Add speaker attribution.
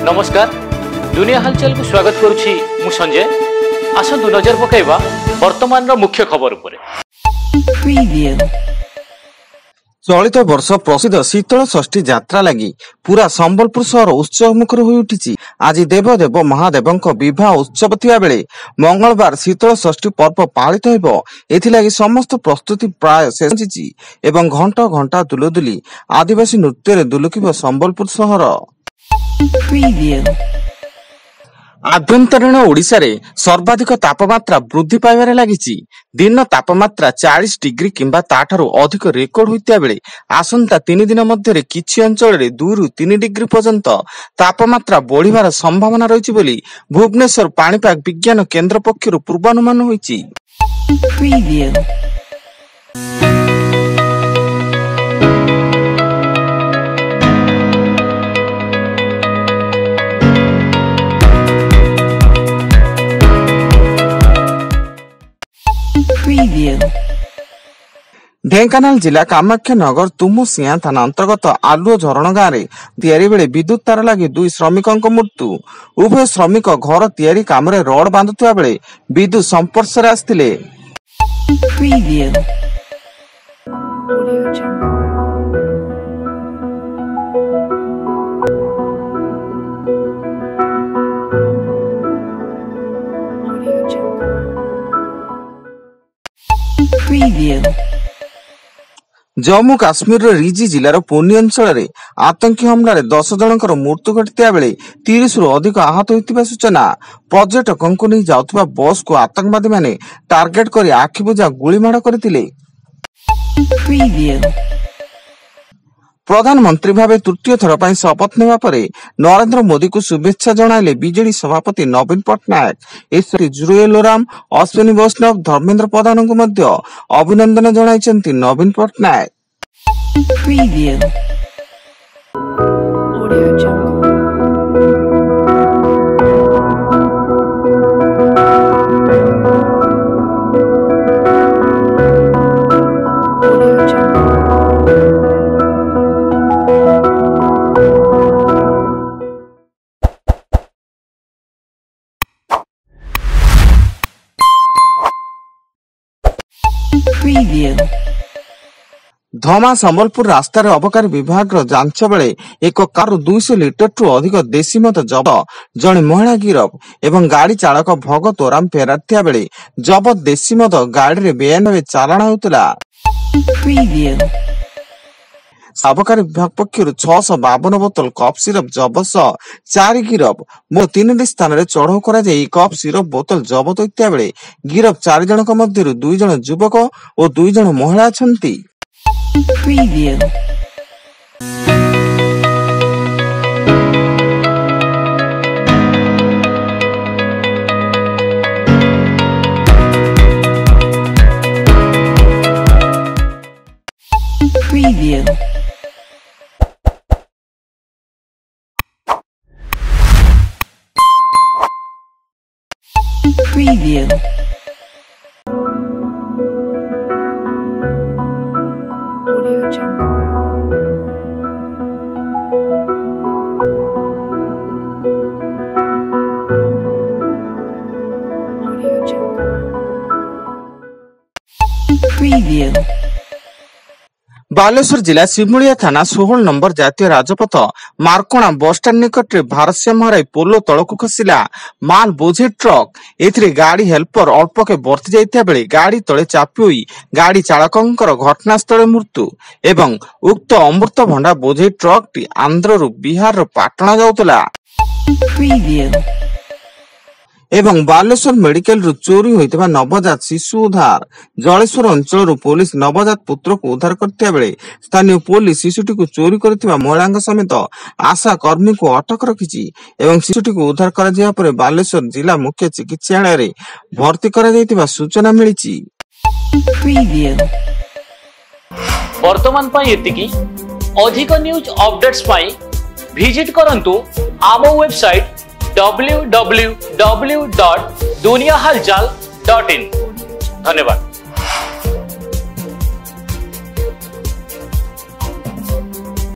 Speaker 1: नमस्कार दुनिया हालचाल को स्वागत करुछि मु संजय। आसंतु नजर पकाइबा वर्तमान रो मुख्य खबर उपरे।
Speaker 2: चलित वर्ष प्रसिद्ध शीतल षष्ठी यात्रा लगी पूरा संबलपुर सहर उत्सव मुखर हो उठी। आज देवदेव महादेवଙ୍କ विवाह उत्सव थिया बेले मंगलवार शीतल षष्ठी पर्व पालित होइबो। एथिलागि समस्त प्रस्तुति प्राय शेष एवं घंटा घंटा दुलदुली आदिवासी नृत्य रे दुलुकिबो संबलपुर सहर। आभ्यंतरीण ओडिशा रे सर्वाधिक तापमात्रा वृद्धि पाइबारे लागिछि। दिन तापमात्रा 40 डिग्री किंबा ताठारु अधिक रेकर्ड होइता बेले आसंता 3 दिन मध्य किछि अंचल रे 2 रु 3 डिग्री पर्यंत तापमात्रा बढ़िबार संभावना रहिछि बोली भुवनेश्वर पाणीपाग विज्ञान केंद्र पक्षरु पूर्वानुमान होइछि। ढेंकानाल जिला कामाख्या नगर तुमुसिया थाना अंतर्गत आलुओ झरण गाँव में तैयारी बेले विद्युत तार लगी 2 श्रमिकों मृत्यु। उभय श्रमिक घर तैयारी काम रे रड बांधुवा बेले विद्युत संपर्श रे आस्थिले। जम्मू काश्मीर रिजी जिलार पुनी अंचल में आतंकी हमलार 10 जनकर मृत्यु घटिता बेले 30 रु अधिक आहत होइतिबा सूचना। पर्यटकों को नहीं जाउथिबा बस को आतंकवादी माने टार्गेट करी आखिबुझा गुलीमाड़ करथिले। प्रधानमंत्री भावे तृतीय थर पर शपथ नेबा परे नरेंद्र मोदी को शुभेच्छा जणाइले बीजेडी सभापति नवीन पट्टनायक। एसपी जुरुएल ओराम, अश्विनी वैष्णव, धर्मेंद्र प्रधान को मध्य अभिनंदन जणाइछन्ति नवीन पट्टनायक। धमा संबलपुर रास्तार अबकारी विभाग जांच बेले एक कार 200 लिटर टू अधिक देशी मद जब्त, जड़े महिला गिरफ एवं गाड़ी चालक भगत ओराम फेरार थिया बेले जबत देशी मद गाड़ी रे बेआईन भावे चालाण होउतला। अबकारी विभाग पक्षर 652 बोतल कप सिरप जबत 4 गिरफ। 3 स्थान में चढ़ाऊ कर कप सिरप बोतल जबत होता बेले गिरफ 4 जनक मध्य 2 जन युवक और 2 जन महिला अछंती। बालेश्वर जिला सिमुलिया थाना 16 नंबर जातीय राजपथ मारकोणा बस स्टैंड निकट में भारसाम्य हराई पोलो तलक खसिला माल बोझे ट्रक। एथिरे गाड़ी हेल्पर अल्प के बर्ती जाइता बेले गाड़ी तले चापी होई गाड़ी चालकंकर घटनास्थल मृत्यु एवं उक्त अमृत भंडा बोझे ट्रक टी आंध्र रु बिहार रो पाटना जाउतला। एवं बालेश्वर मेडिकल रु चोरी होइतबा नवजात शिशु उद्धार। जलेश्वर अंचल रु पुलिस नवजात पुत्र को उद्धार करथिया बेले स्थानीय पुलिस शिशुटी को चोरी करथिबा महिला समेत आशा कर्मी को अटक रखिछि एवं शिशुटी को उद्धार करा जिया परे बालेश्वर जिला मुख्य चिकित्सालय रे भर्ती करा जायतिबा सूचना मिलिछि।
Speaker 1: वर्तमान पई एतिकी अधिक न्यूज अपडेट्स पई विजिट करंतु आम वेबसाइट www.duniyahalchal.in। धन्यवाद।